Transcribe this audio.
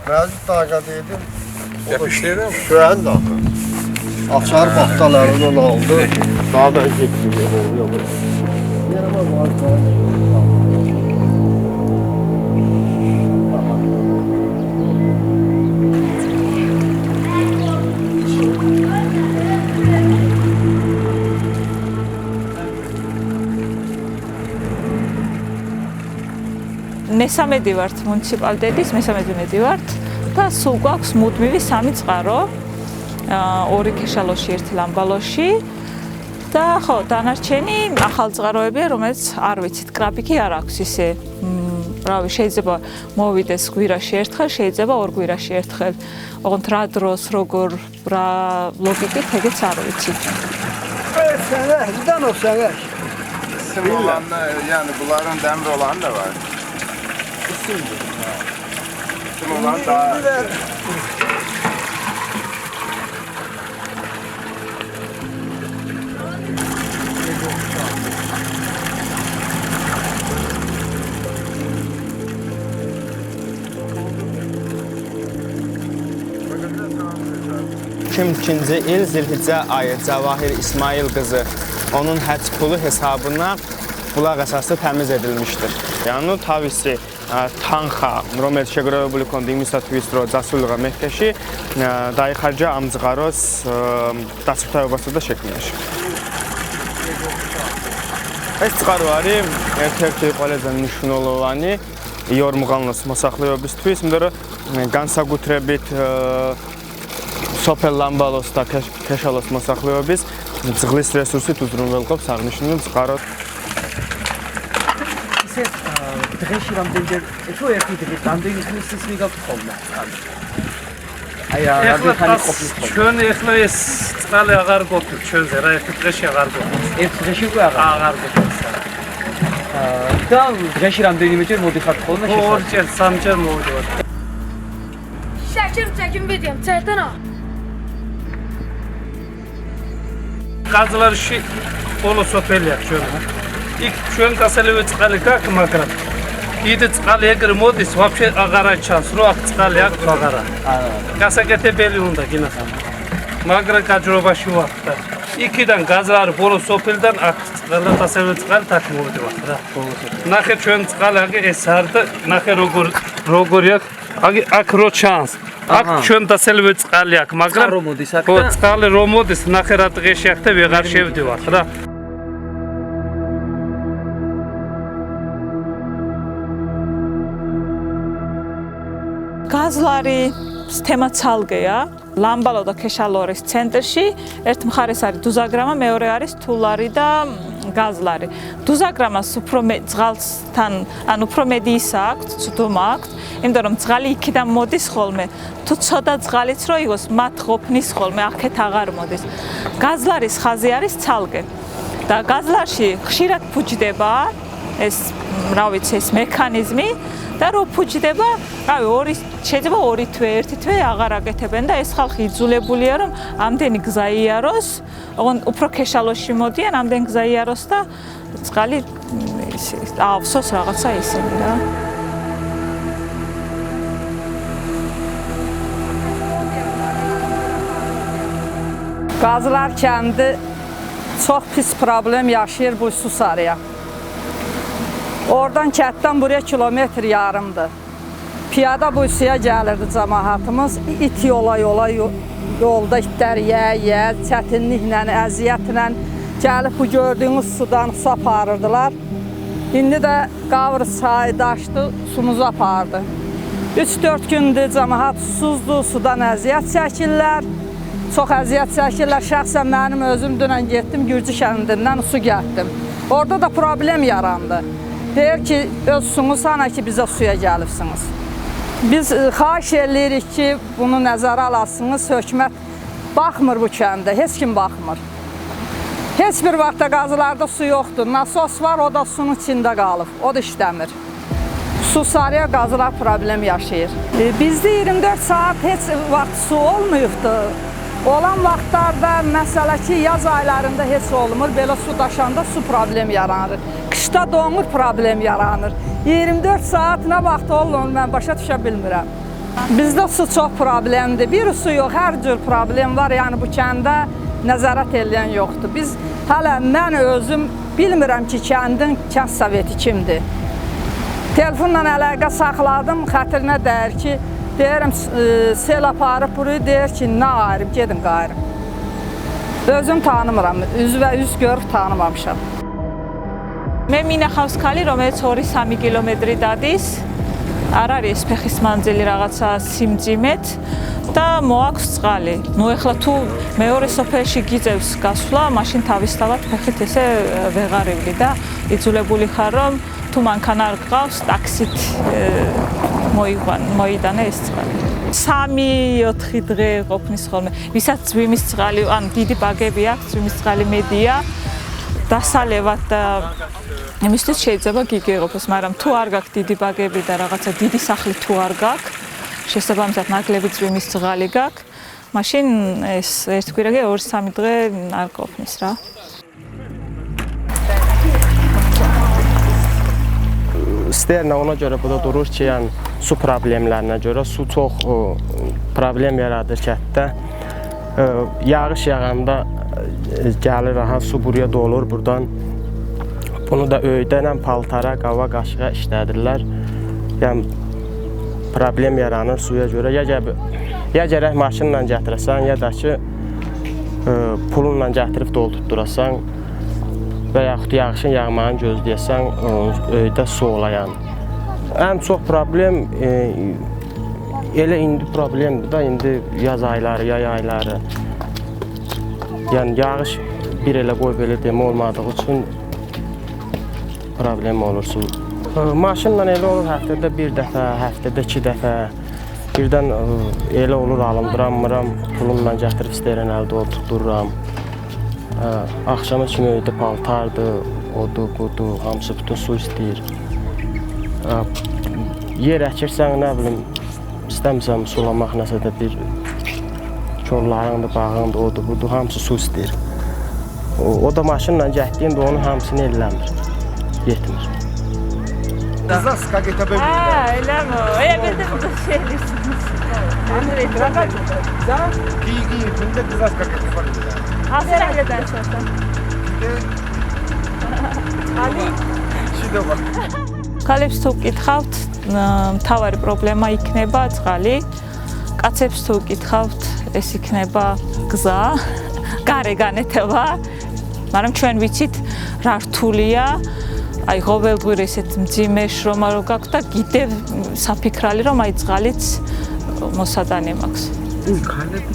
Məcid taqat edim. Yapıştırır mı? Şu anda. Açar baxtalarından aldı. Daha ben getiriyorum. Yerime var. მესამედი ვართ მუნიციპალიტეტის, მესამედი მედი ვართ და სულ გვაქვს მუდმივი 3 წყარო. 2 ქეშალოში, 1 ლამბალოში და ხო, დანარჩენი ახალ წყაროებია, რომელიც არ ვიცით, კრაპიკი არ აქვს ისე. რავი, შეიძლება მოვიდეს გვირაში ერთხელ, შეიძლება 2 გვირაში ერთხელ. ოღონდ რა დროს, როგორ, რა ლოგიკით, ეგეც არ ვიცით. İsim olanla, yani bunların demir olan da var. İsim olan daha... İkinci il Zilhiccə ayı Cəvahir İsmail qızı onun həcc pulu hesabına bulaq əsaslı təmiz edilmişdir. Yəni თავისი თანხა, რომელიც შეგროვებული ჰქონდა იმისათვის, რომ წასულიყო მექაში, დაიხარჯა ამ წყაროს დაცვითაებასა და შექმნაში. ეს წყარო არის ერთ-ერთი ყველაზე მნიშვნელოვანი იორმუღალნოს მოსახლეობისთვის, იმიტომ რომ განსაკუთრებით სოფელ ლამბალოს და ქეშალოს მოსახლეობის წყლის რესურსით უზრუნველყოფს აღნიშნულ წყაროს. დღეში რამდენჯერ, თუ ერთი დღე რამდენი ხნის ის ვიგავთ ხოლმე? აი რა, რამდენი ყოფილი ხოლმე? ჩვენ ეხლა ეს წყალი აღარ გვაქვს ჩვენზე, რა ერთი დღეში აღარ გვაქვს. ერთ დღეში უკვე აღარ გვაქვს. და დღეში რამდენიმეჯერ მოდიხართ ხოლმე? 2-ჯერ, 3-ჯერ მოვიდივართ. Çekim videom, çertana. Qazlarში ბოლო სოფელია ჩვენ. იქ ჩვენ გასალევი წყალი გაქვს, მაგრამ დიდი წყალი ეგრე მოდის, ვაფშე აღარა ჩანს, რომ აქ წყალი აქვს აღარა. გასაკეთებელი უნდა გინახავ. მაგრამ გაჯრობაში ვართ და იქიდან გაზარი ბოლო სოფელიდან აქ წყალი გასალევი წყალი აქ მოვიდივართ რა. ნახე ჩვენ წყალი აქ ეს არ და ნახე როგორი აქ რო ჩანს. აქ ჩვენ დასალევი წყალი აქვს, მაგრამ წყალი რომ მოდის, ნახე რა დღეში აქ და ვეღარ შევდივართ რა. გაზლარი თემა ცალკეა. ლამბალო და ქეშალორის ცენტრში ერთ მხარეს არის დუზაგრამა, მეორე არის თულარი და გაზლარი. დუზაგრამას უფრო წყალთან, ანუ უფრო მედი ისა აქვს, ცუდომა აქვს, იმიტომ რომ წყალი იქიდან მოდის ხოლმე. თუ ცოტა წყალიც რო იყოს, მათ ყოფნის ხოლმე, აქეთ აღარ მოდის. გაზლარის ხაზი არის ცალკე. და გაზლარში ხშირად ფუჭდება ეს, რა ვიცი, ეს მექანიზმი და რო ფუჭდება, რავი, შეიძლება 2 თვე, 1 თვე აღარ აკეთებენ და ეს ხალხი იძულებულია რომ ამდენი გზა იაროს, ოღონდ უფრო ქეშალოში მოდიან, ამდენი გზა იაროს და წყალი ავსოს რაღაცა ისინი რა. Qazlar kəndi çox pis problem yaşayır bu Susarıya. Oradan kənddən buraya kilometr yarımdır. Piyada bu suya gəlirdi cəmaatımız. İt yola yolda itlər yeyə, çətinliklə, əziyyətlə gəlib bu gördüyünüz sudan su aparırdılar. İndi də qavr çayı daşdı, sumuzu apardı. 3-4 gündür cəmaat susuzdur, sudan əziyyət çəkirlər. Çox əziyyət çəkirlər. Şəxsən mənim özüm dünən getdim, Gürcü kəndindən su gəldim. Orada da problem yarandı. Deyir ki, öz sunuz sana ki, bizə suya gəlibsiniz. Biz xahiş edirik ki, bunu nəzərə alasınız. Hökumət baxmır bu kəndə, heç kim baxmır. Heç bir vaxtda qazılarda su yoxdur. Nasos var, o da sunun içində qalıb. O da işləmir. Susarıya qazılar problem yaşayır. Bizdə 24 saat heç vaxt su olmayıbdır. Olan vaxtlarda, məsələ ki, yaz aylarında heç olmur, belə su daşanda su problem yaranır. Qışda donur problem yaranır. 24 saat nə vaxt olur, mən başa düşə bilmirəm. Bizdə su çox problemdir. Bir su yox, hər cür problem var. Yəni bu kəndə nəzarət edən yoxdur. Biz hələ mən özüm bilmirəm ki, kəndin kənd soveti kimdir. Telefonla əlaqə saxladım, xətrinə dəyər ki, deyirəm sel aparıb burayı, deyir ki, nə ayırıb, gedin qayırım. Özüm tanımıram, üz və üz görüb tanımamışam. მე მინახავს ქალი, რომელიც 2-3 კილომეტრი დადის. არ არის ფეხის მანძილი რაღაცა სიმძიმეთ და მოაქვს წყალი. ნუ ეხლა თუ მეორე სოფელში გიძევს გასვლა, მაშინ თავისთავად ფეხით ესე ვეღარივდი და იძულებული ხარ რომ თუ მანქანა არ გყავს, ტაქსით მოიდანე ეს წყალი. 3-4 დღე ყოფნის ხოლმე. ვისაც ძვიმის წყალი, ან დიდი ბაგები აქვს, ძვიმის წყალი მედია. დასალევად და იმისთვის შეიძლება გიგეღოფოს, მაგრამ თუ არ გაქვს დიდი ბაგები და რაღაცა დიდი სახლი თუ არ გაქვს, შესაბამისად ნაკლები ძვიმის წყალი გაქვს, მაშინ ეს ერთ კვირაში 2-3 დღე არ ყოფნის რა. Sterna ona görə burada durur ki, yəni su problemlərinə görə su çox problem yaradır kənddə. Yağış yağanda gəlir, su buraya dolur buradan. Bunu da öydən paltara, qava, qaşığa işlədirlər. Yəni problem yaranır suya görə. Ya gərək maşınla gətirəsən, ya da ki pulunla gətirib doldurtdurasan və yaxud yağışın yağmağını gözləyəsən, öydə su olayan. Ən çox problem elə indi problemdir da, indi yaz ayları, yay ayları. Yəni yağış bir elə qoy belə demə olmadığı üçün problem olur su. Maşınla elə olur həftədə bir dəfə, həftədə 2 dəfə. Birdən elə olur alındıramıram, pulumla gətirib istəyirən əldə oturdururam. Axşama kimi öydə paltardır, odur, budur, hamısı bütün su istəyir. Yer əkirsən, nə bilim, istəmirsən sulamaq nəsə də bir kollarındır, bağındır, odur, budur, hamısı su istəyir. O da maşınla getdiyində onun hamısını eləmir, yetmir. Zaska getəbə eləmi o, bildim bu şey edirsiniz. Giy, gündə zaska getəbə. Hansı rəngdən çıxırsan? Şidə var. ქალებს თუ გკითხავთ, მთავარი პრობლემა იქნება წყალი. კაცებს თუ გკითხავთ, ეს იქნება გზა, გარეგანეთება. მაგრამ ჩვენ ვიცით რა რთულია, აი ყოველგვარი ესეთ მძიმე შრომა რო გაქვს და კიდევ საფიქრალი რომ აი წყალიც მოსადანე მაქვს. ქალები